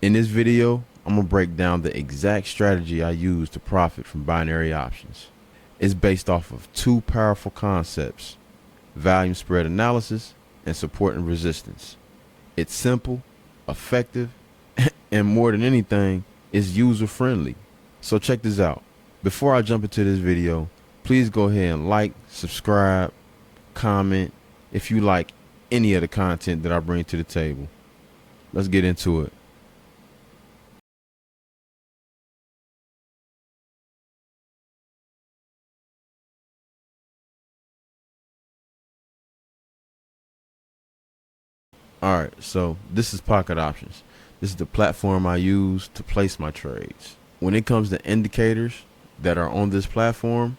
In this video, I'm gonna break down the exact strategy I use to profit from binary options. It's based off of two powerful concepts: volume spread analysis and support and resistance. It's simple, effective, and more than anything, it's user friendly. So check this out. Before I jump into this video, please go ahead and like, subscribe, comment if you like any of the content that I bring to the table. Let's get into it. All right, so this is Pocket Options. This is the platform I use to place my trades. When it comes to indicators that are on this platform,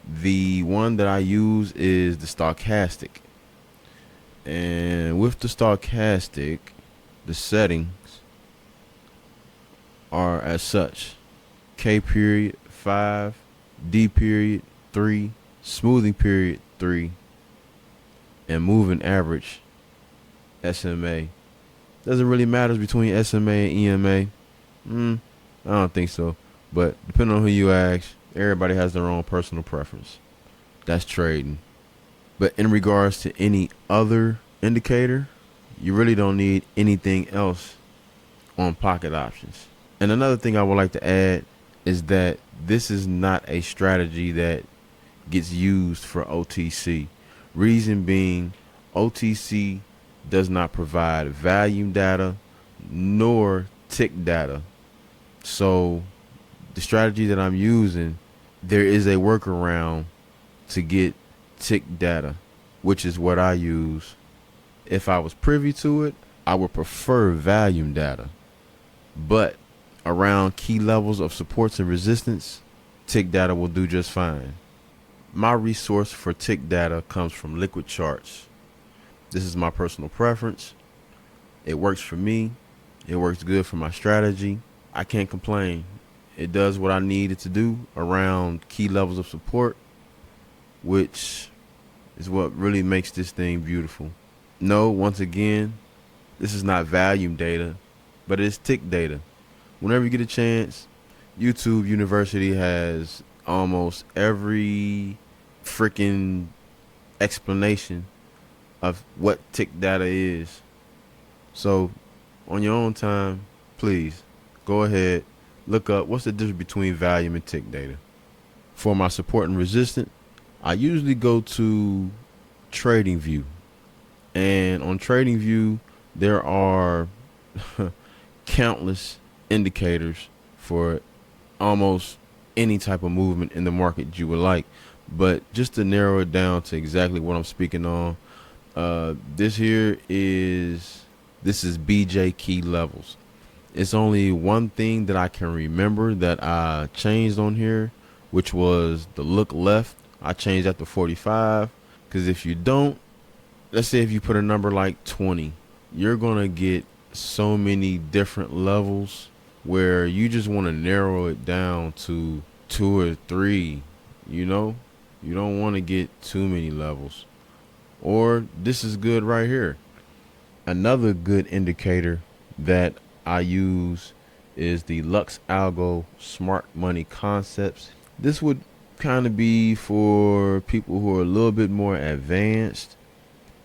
the one that I use is the stochastic. And with the stochastic, the settings are as such: K period 5, D period 3, smoothing period 3, and moving average SMA. Doesn't really matter between SMA and EMA. I don't think so. But depending on who you ask, everybody has their own personal preference. That's trading. But in regards to any other indicator, you really don't need anything else on Pocket Options. And another thing I would like to add is that this is not a strategy that gets used for OTC. Reason being, OTC does not provide volume data nor tick data. So the strategy that I'm using, there is a workaround to get tick data, which is what I use. If I was privy to it, I would prefer volume data. But around key levels of supports and resistance, tick data will do just fine. My resource for tick data comes from Liquid Charts. This is my personal preference. It works for me. It works good for my strategy. I can't complain. It does what I need it to do around key levels of support, which is what really makes this thing beautiful. No, once again, this is not volume data, but it's tick data. Whenever you get a chance, YouTube University has almost every freaking explanation of what tick data is. So on your own time, please go ahead, look up what's the difference between volume and tick data. For my support and resistance, I usually go to TradingView. And on TradingView, there are countless indicators for almost any type of movement in the market you would like. But just to narrow it down to exactly what I'm speaking on, this is BJ key levels. It's only one thing that I can remember that I changed on here, which was the look left. I changed that to 45, because if you don't, let's say if you put a number like 20, you're gonna get so many different levels where you just want to narrow it down to 2 or 3. You don't want to get too many levels. Or this is good right here. Another good indicator that I use is the Lux Algo Smart Money Concepts. This would kind of be for people who are a little bit more advanced,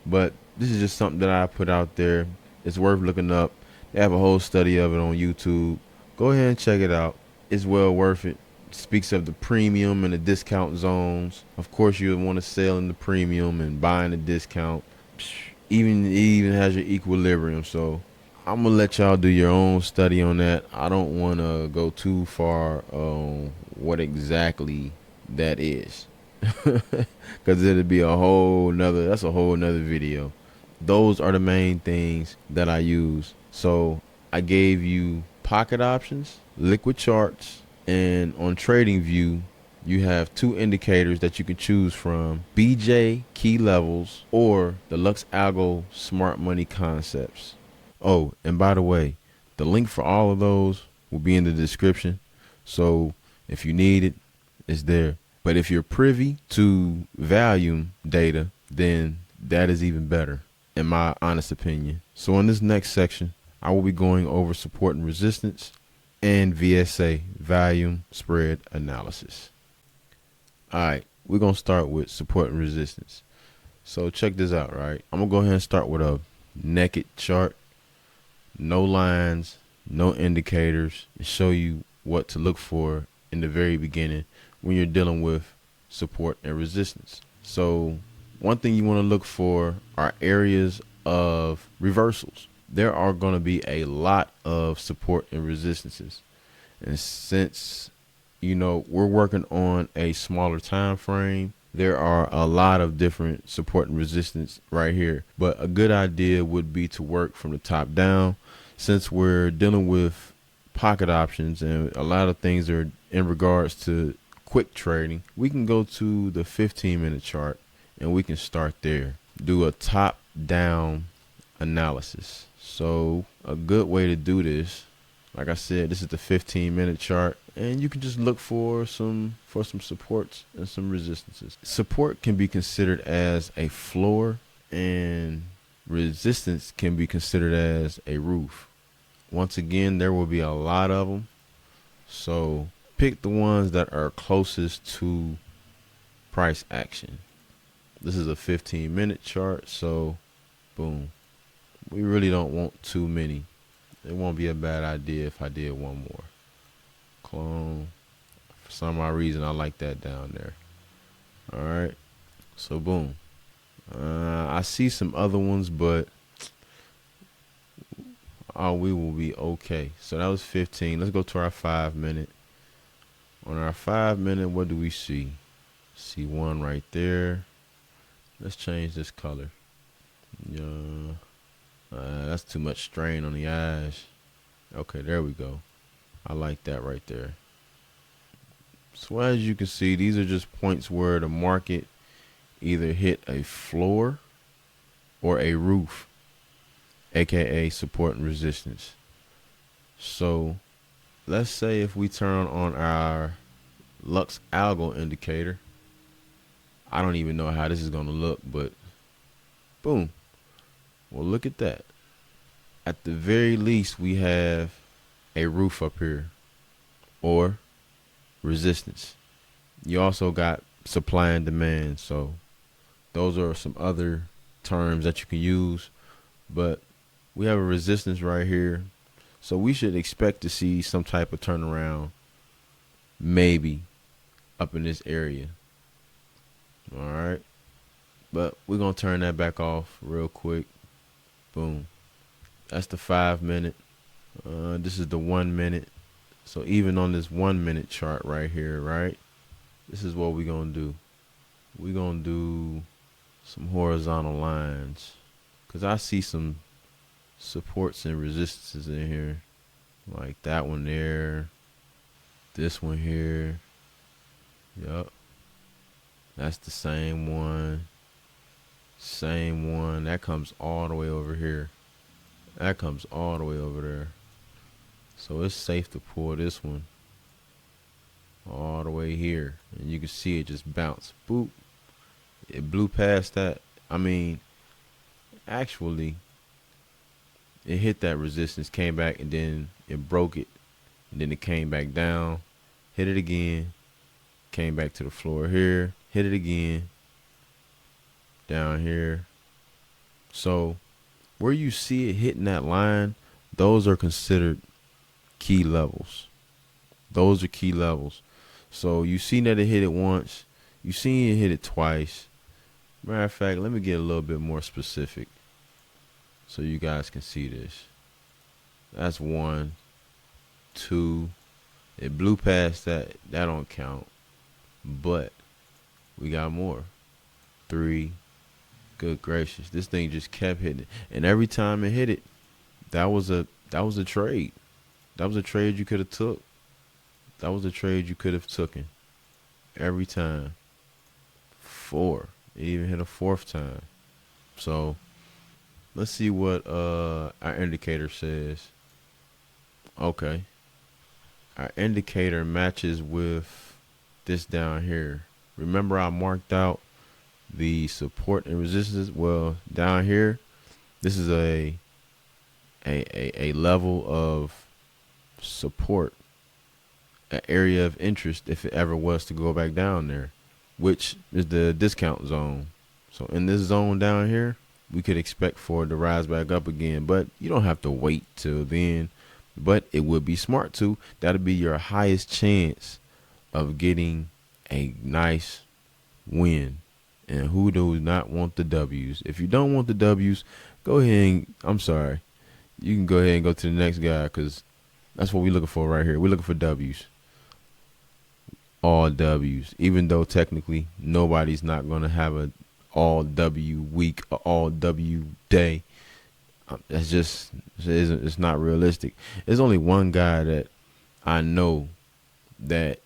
but this is just something that I put out there. It's worth looking up. They have a whole study of it on YouTube. Go ahead and check it out. It's well worth it. It speaks of the premium and the discount zones. Of course, you would want to sell in the premium and buy in the discount. It even has your equilibrium. So I'm gonna let y'all do your own study on that. I don't want to go too far on what exactly that is, because it'd be that's a whole nother video. Those are the main things that I use. So I gave you Pocket Options, Liquid Charts, and on TradingView you have two indicators that you can choose from: BJ key levels or the Lux Algo Smart Money Concepts. Oh, and by the way, the link for all of those will be in the description. So if you need it, it's there. But if you're privy to volume data, then that is even better, in my honest opinion. So in this next section, I will be going over support and resistance and VSA, volume spread analysis. All right, we're going to start with support and resistance. So check this out, right? I'm going to go ahead and start with a naked chart. No lines, no indicators, and show you what to look for in the very beginning when you're dealing with support and resistance. So one thing you want to look for are areas of reversals. There are going to be a lot of support and resistances. And since, we're working on a smaller time frame, there are a lot of different support and resistance right here. But a good idea would be to work from the top down. Since we're dealing with pocket options and a lot of things are in regards to quick trading, we can go to the 15-minute chart and we can start there. Do a top down analysis. So a good way to do this, like I said, this is the 15-minute chart, and you can just look for some supports and some resistances. Support can be considered as a floor, and resistance can be considered as a roof. Once again, there will be a lot of them, so pick the ones that are closest to price action. This is a 15-minute chart, so boom. We really don't want too many. It won't be a bad idea if I did one more. Clone. For some odd reason, I like that down there. All right. So boom. I see some other ones, but we will be okay. So that was 15. Let's go to our 5-minute. On our 5-minute, what do we see? See one right there. Let's change this color. That's too much strain on the eyes. Okay, there we go. I like that right there. So as you can see, these are just points where the market either hit a floor or a roof, aka support and resistance. So let's say if we turn on our Lux Algo indicator, I don't even know how this is going to look, but boom. Well, look at that. At the very least, we have a roof up here or resistance. You also got supply and demand. So those are some other terms that you can use, but we have a resistance right here. So we should expect to see some type of turnaround, maybe up in this area. All right. But we're going to turn that back off real quick. Boom. That's the 5-minute. This is the 1-minute. So even on this 1-minute chart right here, right? This is what we're going to do. We're going to do some horizontal lines, because I see some supports and resistances in here. Like that one there. This one here. Yup. That's the same one. Same one. That comes all the way over here. That comes all the way over there. So it's safe to pull this one all the way here. And you can see it just bounce. Boop. It blew past that. I mean, actually, it hit that resistance, came back, and then it broke it. And then it came back down, hit it again, came back to the floor here, hit it again, down here. So where you see it hitting that line, those are considered key levels. Those are key levels. So you seen that it hit it once, you seen it hit it twice. Matter of fact, let me get a little bit more specific so you guys can see this. That's 1, 2. It blew past that. That don't count. But we got more. 3. Good gracious. This thing just kept hitting it. And every time it hit it, that was a trade. That was a trade you could have took. That was a trade you could have taken. Every time. 4. It even hit a 4th time. So let's see what our indicator says. Okay. Our indicator matches with this down here. Remember I marked out the support and resistance? Well, down here, this is a a level of support, an area of interest if it ever was to go back down there, which is the discount zone. So in this zone down here, we could expect for it to rise back up again, but you don't have to wait till then. But it would be smart to. That'll be your highest chance of getting a nice win. And who does not want the W's? If you don't want the W's, go ahead and, I'm sorry, you can go ahead and go to the next guy, because that's what we're looking for right here. We're looking for W's. All W's. Even though technically nobody's not going to have a all W week, or all W day. That's just, it's not realistic. There's only one guy that I know that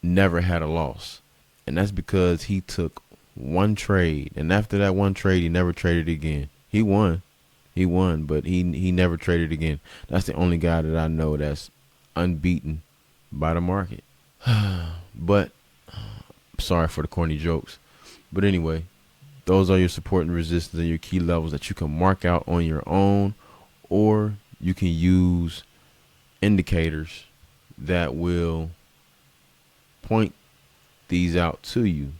never had a loss. And that's because he took one trade. And after that one trade, he never traded again. He won, but he never traded again. That's the only guy that I know that's unbeaten by the market. But sorry for the corny jokes. But anyway, those are your support and resistance and your key levels that you can mark out on your own, or you can use indicators that will point these out to you.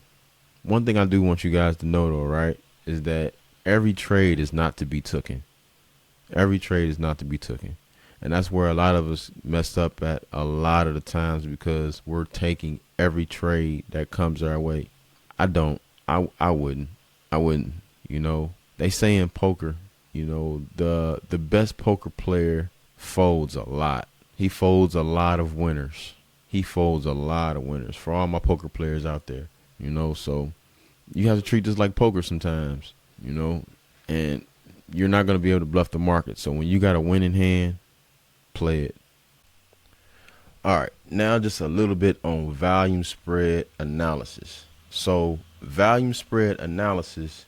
One thing I do want you guys to know though, right, is that every trade is not to be taken. Every trade is not to be taken. And that's where a lot of us mess up at a lot of the times, because we're taking every trade that comes our way. I don't. I wouldn't. You know, they say in poker, you know, the best poker player folds a lot. He folds a lot of winners. For all my poker players out there, you know, so you have to treat this like poker sometimes, you know, and you're not going to be able to bluff the market. So when you got a winning hand, play it. All right, now just a little bit on volume spread analysis. So volume spread analysis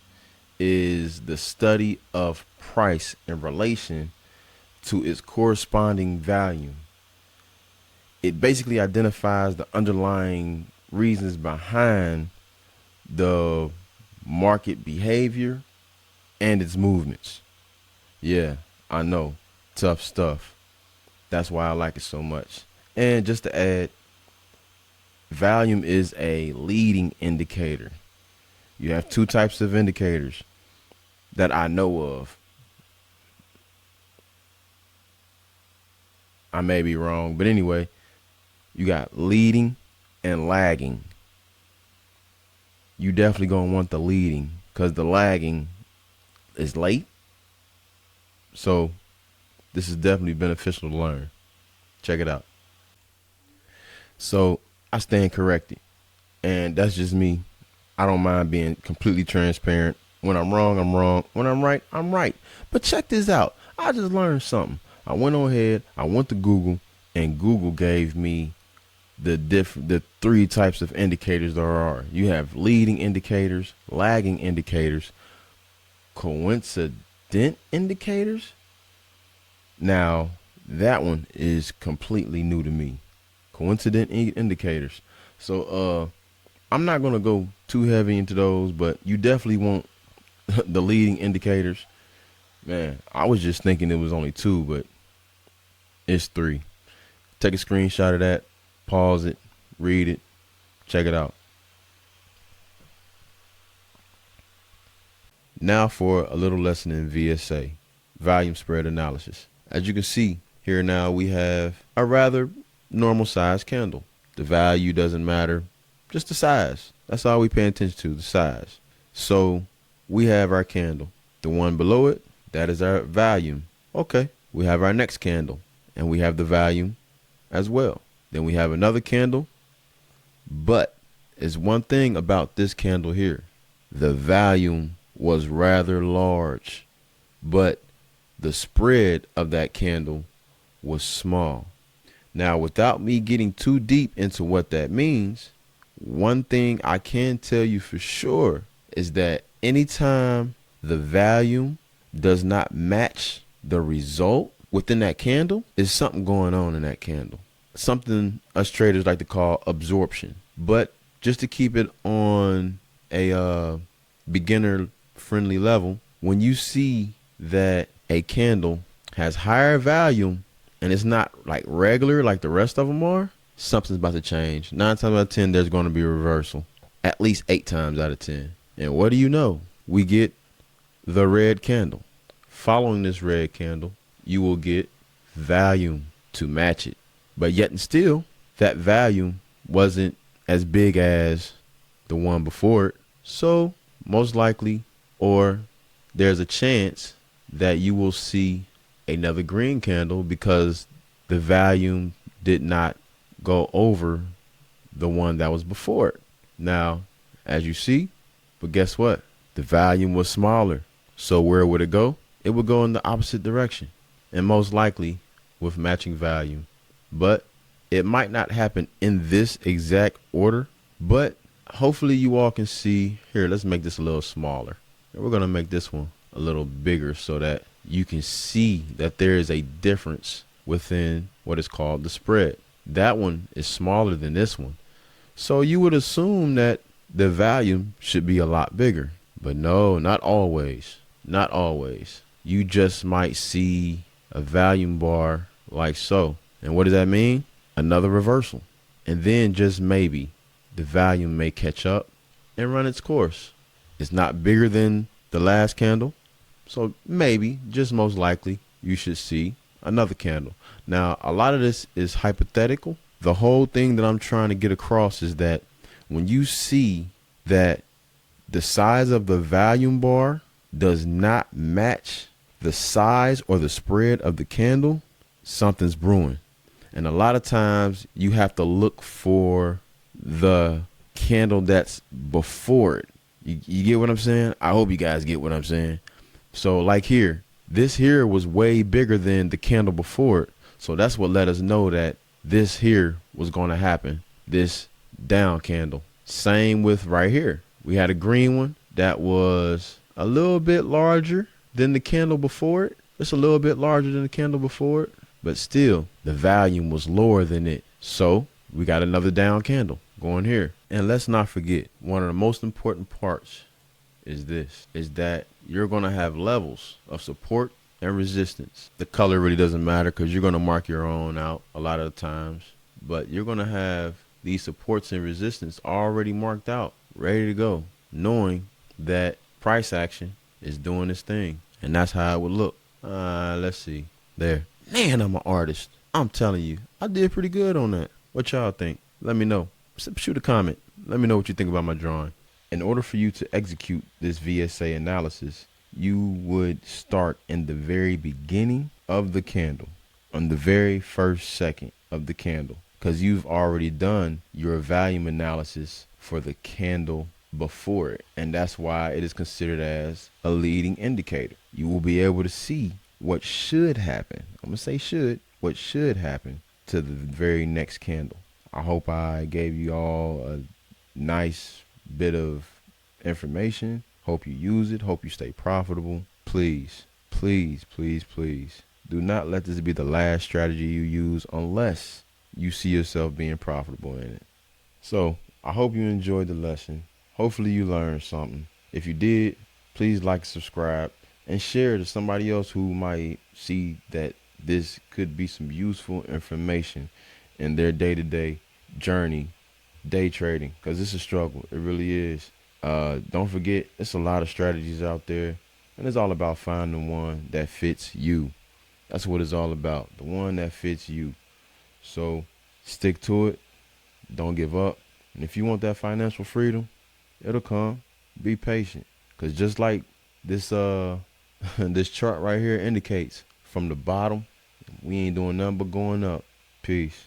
is the study of price in relation to its corresponding volume. It basically identifies the underlying reasons behind the market behavior and its movements. Yeah, I know, tough stuff. That's why I like it so much. And just to add, volume is a leading indicator. You have two types of indicators that I know of. I may be wrong, but anyway, you got leading and lagging. You definitely gonna want the leading, because the lagging is late. So this is definitely beneficial to learn. Check it out. So I stand corrected, and that's just me. I don't mind being completely transparent. When I'm wrong, I'm wrong. When I'm right, I'm right. But check this out. I just learned something. I went on ahead, I went to Google, and Google gave me the three types of indicators there are. You have leading indicators, lagging indicators, coincident indicators. Now, that one is completely new to me. Coincident indicators. So I'm not going to go too heavy into those, but you definitely want the leading indicators. Man, I was just thinking it was only two, but it's three. Take a screenshot of that, pause it, read it, check it out. Now for a little lesson in VSA, volume spread analysis. As you can see here now, we have a rather normal size candle. The value doesn't matter, just the size. That's all we pay attention to, the size. So we have our candle. The one below it, that is our volume. Okay, we have our next candle, and we have the volume as well. Then we have another candle, but there's one thing about this candle here. The volume was rather large, but the spread of that candle was small. Now, without me getting too deep into what that means, one thing I can tell you for sure is that anytime the volume does not match the result within that candle, there's something going on in that candle. Something us traders like to call absorption. But just to keep it on a beginner friendly level, when you see that a candle has higher volume and it's not like regular like the rest of them are, something's about to change. 9 times out of 10, there's going to be a reversal. At least 8 times out of 10. And what do you know? We get the red candle. Following this red candle, you will get volume to match it. But yet and still, that volume wasn't as big as the one before it. So most likely, or there's a chance that you will see another green candle because the volume did not go over the one that was before it. Now, as you see, but guess what? The volume was smaller. So where would it go? It would go in the opposite direction, and most likely with matching volume. But it might not happen in this exact order, but hopefully you all can see. Here, let's make this a little smaller. And we're going to make this one a little bigger so that you can see that there is a difference within what is called the spread. That one is smaller than this one. So you would assume that the volume should be a lot bigger. But no, not always. Not always. You just might see a volume bar like so. And what does that mean? Another reversal. And then just maybe the volume may catch up and run its course. It's not bigger than the last candle. So maybe, just most likely, you should see another candle. Now, a lot of this is hypothetical. The whole thing that I'm trying to get across is that when you see that the size of the volume bar does not match the size or the spread of the candle, something's brewing. And a lot of times you have to look for the candle that's before it. You get what I'm saying? I hope you guys get what I'm saying. So like here, this here was way bigger than the candle before it. So that's what let us know that this here was going to happen. This down candle. Same with right here. We had a green one that was a little bit larger than the candle before it. It's a little bit larger than the candle before it, but still the volume was lower than it. So we got another down candle going here. And let's not forget, one of the most important parts is this, is that you're going to have levels of support and resistance. The color really doesn't matter because you're going to mark your own out a lot of the times, but you're going to have these supports and resistance already marked out, ready to go, knowing that price action is doing its thing. And that's how it would look. Let's see. There. Man, I'm an artist. I'm telling you, I did pretty good on that. What y'all think? Let me know. Shoot a comment. Let me know what you think about my drawing. In order for you to execute this VSA analysis, you would start in the very beginning of the candle, on the very first second of the candle, because you've already done your volume analysis for the candle before it. And that's why it is considered as a leading indicator. You will be able to see what should happen. I'm going to say should, what should happen to the very next candle. I hope I gave you all a nice bit of information. Hope you use it. Hope you stay profitable. Please, please, please, please do not let this be the last strategy you use unless you see yourself being profitable in it. So I hope you enjoyed the lesson. Hopefully you learned something. If you did, please like, subscribe, and share to somebody else who might see that this could be some useful information in their day-to-day journey, day trading, because it's a struggle. It really is. Don't forget, it's a lot of strategies out there, and it's all about finding the one that fits you. That's what it's all about, the one that fits you. So stick to it. Don't give up. And if you want that financial freedom, it'll come. Be patient, because just like this this chart right here indicates, from the bottom, we ain't doing nothing but going up. Peace.